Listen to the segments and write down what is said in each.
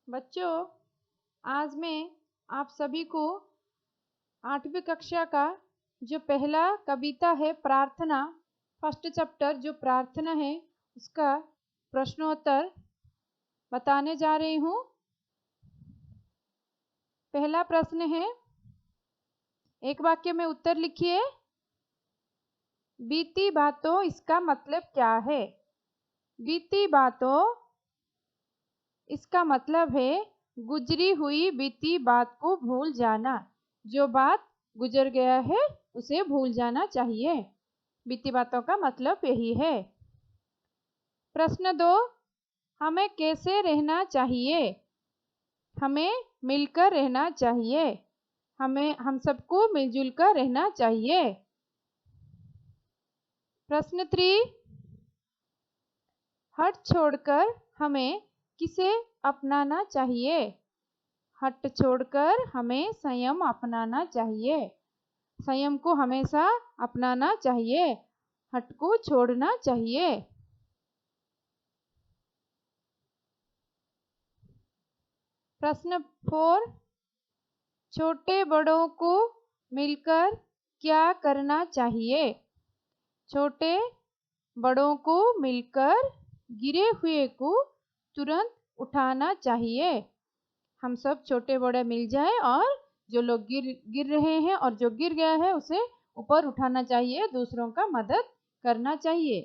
बच्चों, आज मैं आप सभी को 8वीं कक्षा का जो पहला कविता है प्रार्थना, फर्स्ट चैप्टर जो प्रार्थना है उसका प्रश्नोत्तर बताने जा रही हूँ। पहला प्रश्न है, एक वाक्य में उत्तर लिखिए। बीती बातों इसका मतलब क्या है? बीती बातों इसका मतलब है गुजरी हुई बीती बात को भूल जाना। जो बात गुजर गया है उसे भूल जाना चाहिए। बीती बातों का मतलब यही है। प्रश्न 2, हमें कैसे रहना चाहिए? हमें मिलकर रहना चाहिए। हम सबको मिलजुल कर रहना चाहिए। प्रश्न 3, हट छोड़कर हमें किसे अपनाना चाहिए? हट छोड़कर हमें संयम अपनाना चाहिए। संयम को हमेशा अपनाना चाहिए, हट को छोड़ना चाहिए। प्रश्न 4, छोटे बड़ों को मिलकर क्या करना चाहिए? छोटे बड़ों को मिलकर गिरे हुए को तुरंत उठाना चाहिए। हम सब छोटे बड़े मिल जाए और जो लोग गिर रहे हैं और जो गिर गया है उसे ऊपर उठाना चाहिए, दूसरों का मदद करना चाहिए।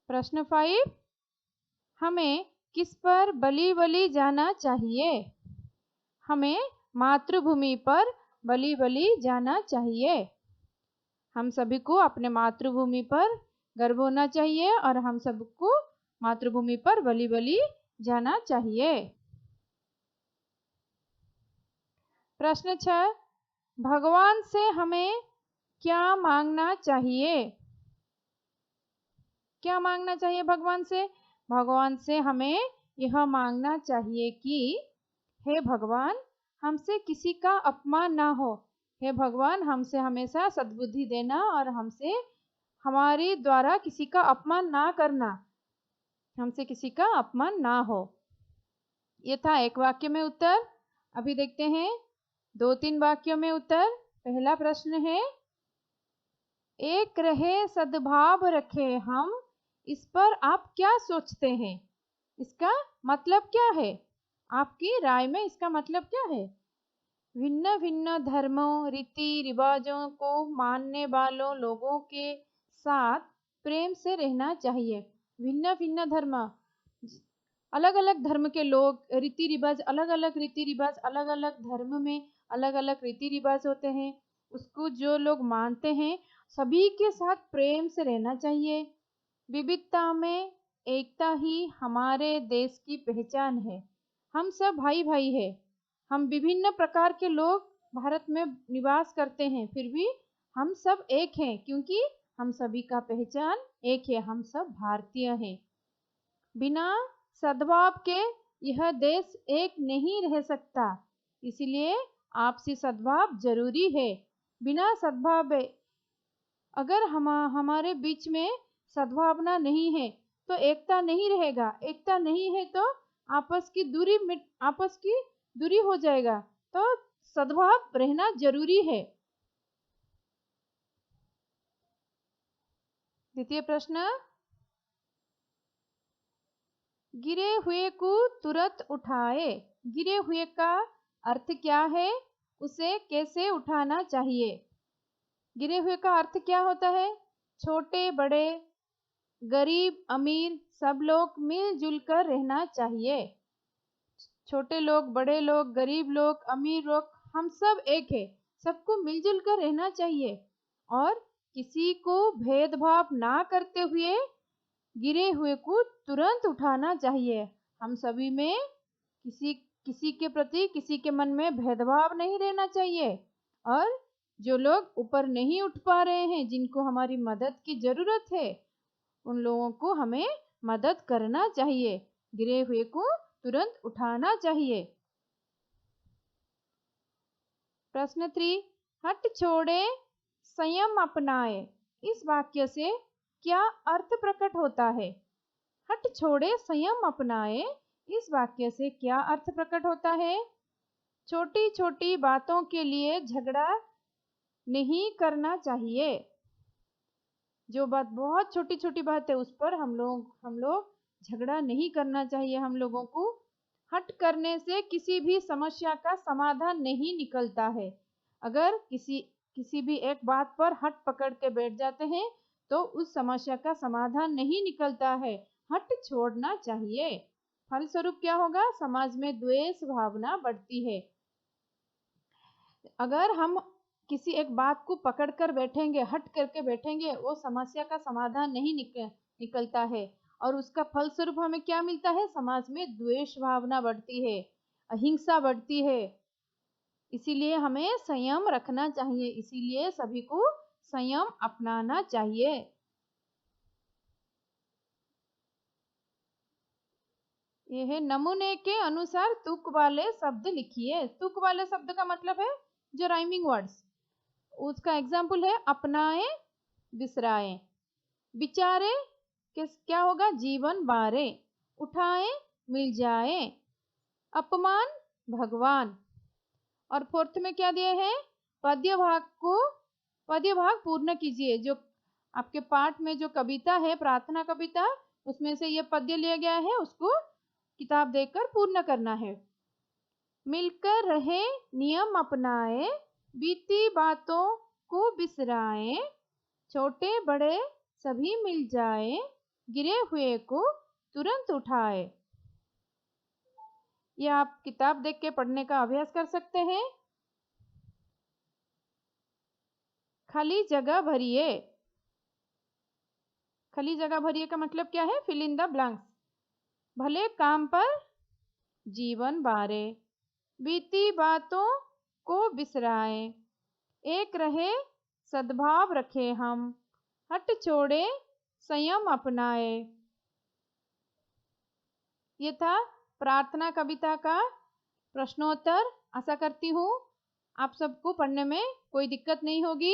प्रश्न 5, हमें किस पर बलि बलि जाना चाहिए? हमें मातृभूमि पर बलि बलि जाना चाहिए। हम सभी को अपने मातृभूमि पर गर्व होना चाहिए और हम सबको मातृभूमि पर बलि बलि जाना चाहिए। प्रश्न 6, भगवान से हमें क्या मांगना चाहिए? क्या मांगना चाहिए भगवान से? भगवान से हमें यह मांगना चाहिए कि हे भगवान, हमसे किसी का अपमान ना हो। हे भगवान, हमसे हमेशा सद्बुद्धि देना और हमसे हमारे द्वारा किसी का अपमान ना करना। हमसे किसी का अपमान ना हो। ये था एक वाक्य में उत्तर। अभी देखते हैं 2-3 वाक्यों में उत्तर। पहला प्रश्न है, एक रहे सद्भाव रखे हम, इस पर आप क्या सोचते हैं? इसका मतलब क्या है? आपकी राय में इसका मतलब क्या है? भिन्न भिन्न धर्मों रीति रिवाजों को मानने वालों लोगों के साथ प्रेम से रहना चाहिए। भिन्न भिन्न धर्म, अलग अलग धर्म के लोग, रीति रिवाज अलग अलग, रीति रिवाज अलग अलग धर्म में अलग अलग रीति रिवाज होते हैं। उसको जो लोग मानते हैं सभी के साथ प्रेम से रहना चाहिए। विविधता में एकता ही हमारे देश की पहचान है। हम सब भाई भाई है। हम विभिन्न प्रकार के लोग भारत में निवास करते हैं, फिर भी हम सब एक हैं क्योंकि हम सभी का पहचान एक है। हम सब भारतीय हैं। बिना सद्भाव के यह देश एक नहीं रह सकता, इसलिए आपसी सद्भाव जरूरी है। बिना सद्भाव, अगर हमारे बीच में सद्भावना नहीं है तो एकता नहीं रहेगा। एकता नहीं है तो आपस की दूरी हो जाएगा। तो सद्भाव रहना जरूरी है। द्वितीय प्रश्न, गिरे हुए को तुरंत उठाए। गिरे हुए का अर्थ क्या है? उसे कैसे उठाना चाहिए? गिरे हुए का अर्थ क्या होता है? छोटे बड़े, गरीब अमीर सब लोग मिलजुल कर रहना चाहिए। छोटे लोग, बड़े लोग, गरीब लोग, अमीर लोग, हम सब एक है। सबको मिलजुल कर रहना चाहिए और किसी को भेदभाव ना करते हुए गिरे हुए को तुरंत उठाना चाहिए। हम सभी में किसी किसी के प्रति, किसी के मन में भेदभाव नहीं रहना चाहिए। और जो लोग ऊपर नहीं उठ पा रहे हैं, जिनको हमारी मदद की जरूरत है, उन लोगों को हमें मदद करना चाहिए। गिरे हुए को तुरंत उठाना चाहिए। प्रश्न 3, हट छोड़े संयम अपनाए। इस वाक्य से क्या अर्थ प्रकट होता है? हट छोड़े संयम अपनाए, इस वाक्य से क्या अर्थ प्रकट होता है? छोटी छोटी बातों के लिए झगड़ा नहीं करना चाहिए। जो बात बहुत छोटी छोटी बात है उस पर हम लोग झगड़ा नहीं करना चाहिए। हम लोगों को हट करने से किसी भी समस्या का समाधान नहीं निकलता है। अगर किसी भी एक बात पर हट पकड़ के बैठ जाते हैं तो उस समस्या का समाधान नहीं निकलता है। हट छोड़ना चाहिए। फलस्वरूप क्या होगा? समाज में द्वेष भावना बढ़ती है। अगर हम किसी एक बात को पकड़ कर बैठेंगे, हट करके बैठेंगे, वो समस्या का समाधान नहीं निकलता है और उसका फलस्वरूप हमें क्या मिलता है? समाज में द्वेष भावना बढ़ती है, अहिंसा बढ़ती है। इसीलिए हमें संयम रखना चाहिए। इसीलिए सभी को संयम अपनाना चाहिए। यह नमूने के अनुसार तुक वाले शब्द लिखिए। तुक वाले शब्द का मतलब है जो राइमिंग वर्ड्स। उसका एग्जाम्पल है अपनाए, बिसराए, बिचारे, क्या होगा? जीवन बारे, उठाए, मिल जाए, अपमान, भगवान। और फोर्थ में क्या दिए हैं? पद्य भाग पूर्ण कीजिए। जो आपके पाठ में जो कविता है, प्रार्थना कविता, उसमें से ये पद्य लिया गया है, उसको किताब देखकर पूर्ण करना है। मिलकर रहे, नियम अपनाए, बीती बातों को बिसराए, छोटे बड़े सभी मिल जाए, गिरे हुए को तुरंत उठाए। यह आप किताब देख के पढ़ने का अभ्यास कर सकते हैं। खाली जगह भरिए। खाली जगह भरिए का मतलब क्या है? Fill in the blanks. भले काम पर जीवन बारे, बीती बातों को बिसराए, एक रहे सद्भाव रखे हम, हट छोड़े संयम अपनाए। ये था प्रार्थना कविता का प्रश्नोत्तर। आशा करती हूँ आप सबको पढ़ने में कोई दिक्कत नहीं होगी।